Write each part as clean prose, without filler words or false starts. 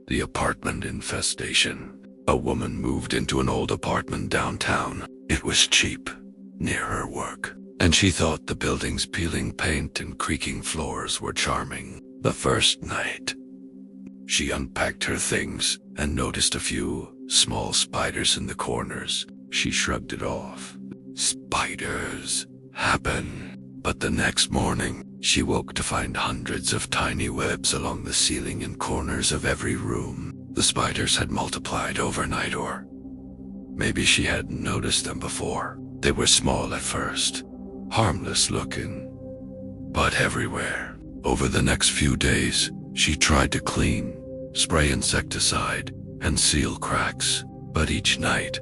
The apartment infestation. A woman moved into an old apartment downtown. It was cheap, near her work, and she thought the building's peeling paint and creaking floors were charming. The first night, she unpacked her things and noticed a few small spiders in the corners. She shrugged it off. Spiders happen. But the next morning, she woke to find hundreds of tiny webs along the ceiling and corners of every room. The spiders had multiplied overnight, or maybe she hadn't noticed them before. They were small at first, harmless looking, but everywhere. Over the next few days, she tried to clean, spray insecticide, and seal cracks. But each night,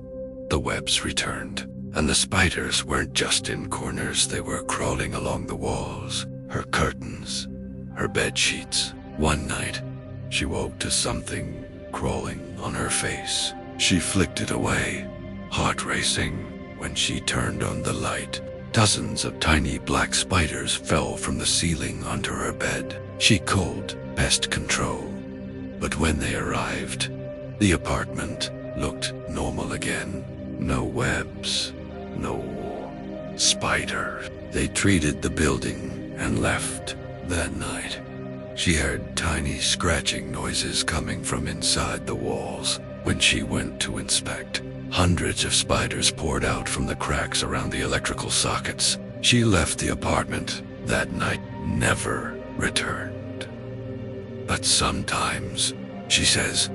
the webs returned. And the spiders weren't just in corners, they were crawling along the walls, her curtains, her bed sheets. One night, she woke to something crawling on her face. She flicked it away, heart racing. When she turned on the light, dozens of tiny black spiders fell from the ceiling onto her bed. She called pest control. But when they arrived, the apartment looked normal again. No webs. No spiders. They treated the building and left that night. She heard tiny scratching noises coming from inside the walls. When she went to inspect, hundreds of spiders poured out from the cracks around the electrical sockets. She left the apartment that night, never returned. But sometimes, she says,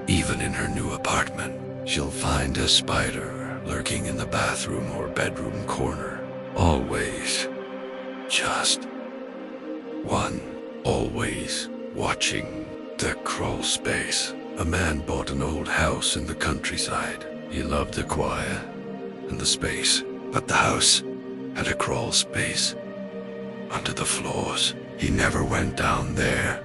even in her new apartment, she'll find a spider lurking in the bathroom or bedroom corner. Always. Just one. Always watching the crawl space. A man bought an old house in the countryside. He loved the quiet and the space, but the house had a crawl space under the floors. He never went down there.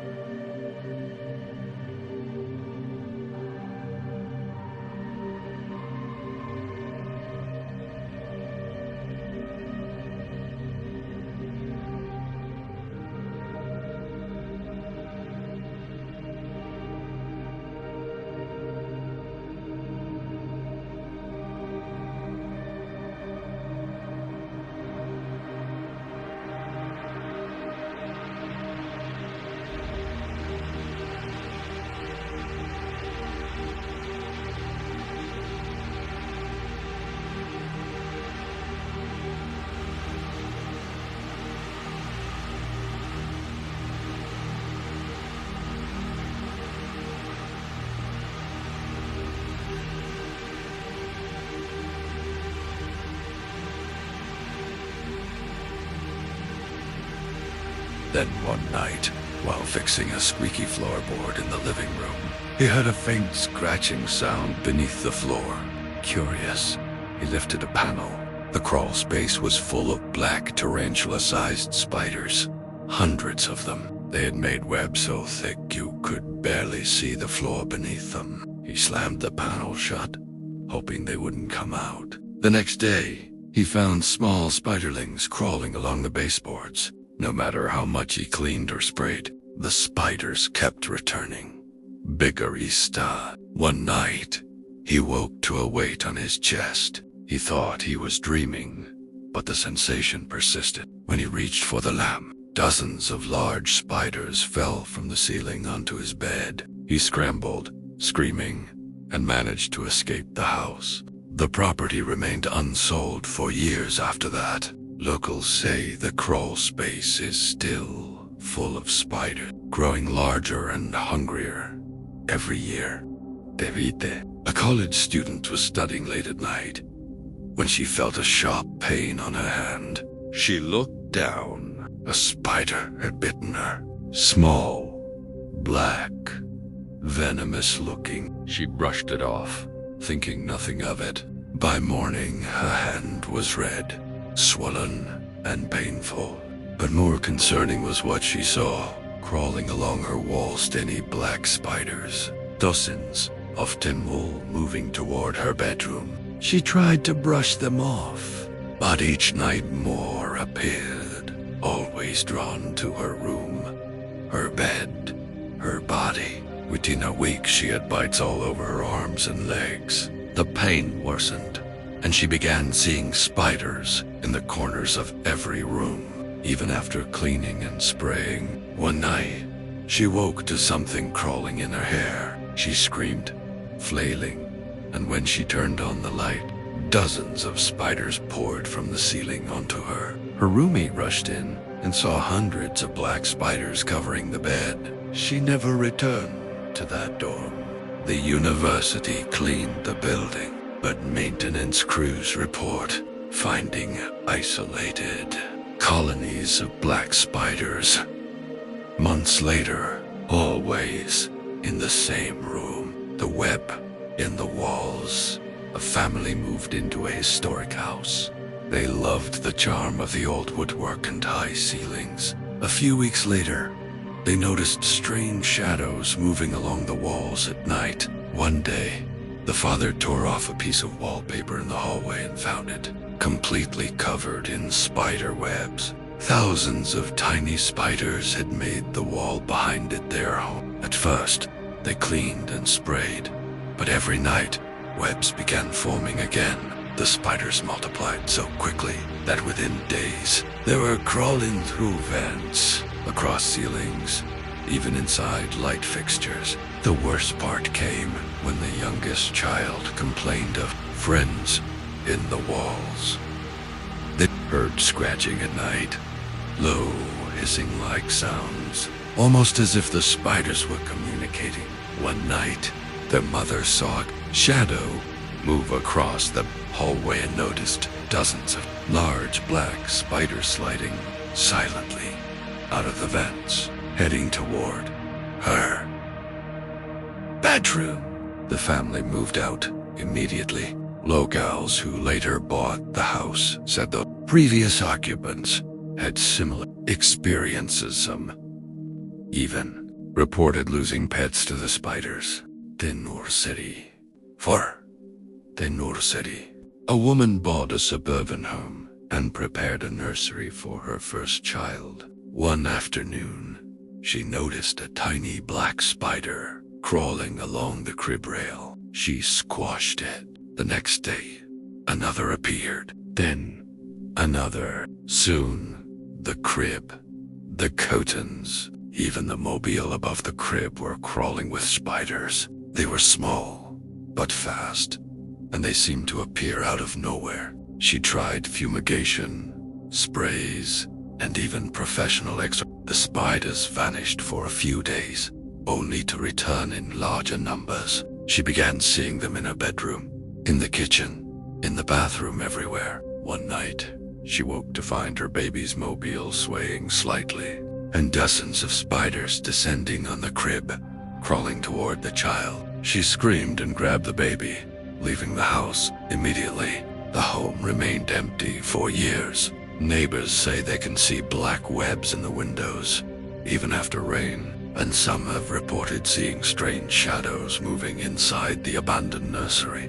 Then one night, while fixing a squeaky floorboard in the living room, he heard a faint scratching sound beneath the floor. Curious, he lifted a panel. The crawl space was full of black tarantula-sized spiders. Hundreds of them. They had made webs so thick you could barely see the floor beneath them. He slammed the panel shut, hoping they wouldn't come out. The next day, he found small spiderlings crawling along the baseboards. No matter how much he cleaned or sprayed, the spiders kept returning. Biggerista. One night, he woke to a weight on his chest. He thought he was dreaming, but the sensation persisted. When he reached for the lamp, dozens of large spiders fell from the ceiling onto his bed. He scrambled, screaming, and managed to escape the house. The property remained unsold for years after that. Locals say the crawl space is still full of spiders, growing larger and hungrier every year. Devite, a college student, was studying late at night when she felt a sharp pain on her hand. She looked down. A spider had bitten her. Small, black, venomous looking. She brushed it off, thinking nothing of it. By morning, her hand was red, swollen and painful. But more concerning was what she saw. Crawling along her walls, tiny black spiders. Dozens, often wool, moving toward her bedroom. She tried to brush them off, but each night more appeared, always drawn to her room, her bed, her body. Within a week, she had bites all over her arms and legs. The pain worsened, and she began seeing spiders in the corners of every room, even after cleaning and spraying. One night, she woke to something crawling in her hair. She screamed, flailing, and when she turned on the light, dozens of spiders poured from the ceiling onto her. Her roommate rushed in and saw hundreds of black spiders covering the bed. She never returned to that dorm. The university cleaned the building, but maintenance crews report finding isolated colonies of black spiders. Months later, always in the same room, the web in the walls, a family moved into a historic house. They loved the charm of the old woodwork and high ceilings. A few weeks later, they noticed strange shadows moving along the walls at night. One day, the father tore off a piece of wallpaper in the hallway and found it completely covered in spider webs. Thousands of tiny spiders had made the wall behind it their home. At first, they cleaned and sprayed, but every night, webs began forming again. The spiders multiplied so quickly that within days, they were crawling through vents, across ceilings, even inside light fixtures. The worst part came when the youngest child complained of friends in the walls. They heard scratching at night, low, hissing-like sounds, almost as if the spiders were communicating. One night, their mother saw a shadow move across the hallway and noticed dozens of large black spiders sliding silently out of the vents, heading toward her bedroom. The family moved out immediately. Locals who later bought the house said the previous occupants had similar experiences. Some even reported losing pets to the spiders. Nur City. A woman bought a suburban home and prepared a nursery for her first child. One afternoon, she noticed a tiny black spider crawling along the crib rail. She squashed it. The next day, another appeared. Then, another. Soon, the crib, the curtains, even the mobile above the crib were crawling with spiders. They were small, but fast, and they seemed to appear out of nowhere. She tried fumigation, sprays, and even professional The spiders vanished for a few days, only to return in larger numbers. She began seeing them in her bedroom, in the kitchen, in the bathroom, everywhere. One night, she woke to find her baby's mobile swaying slightly, and dozens of spiders descending on the crib, crawling toward the child. She screamed and grabbed the baby, leaving the house immediately. The home remained empty for years. Neighbors say they can see black webs in the windows, even after rain, and some have reported seeing strange shadows moving inside the abandoned nursery.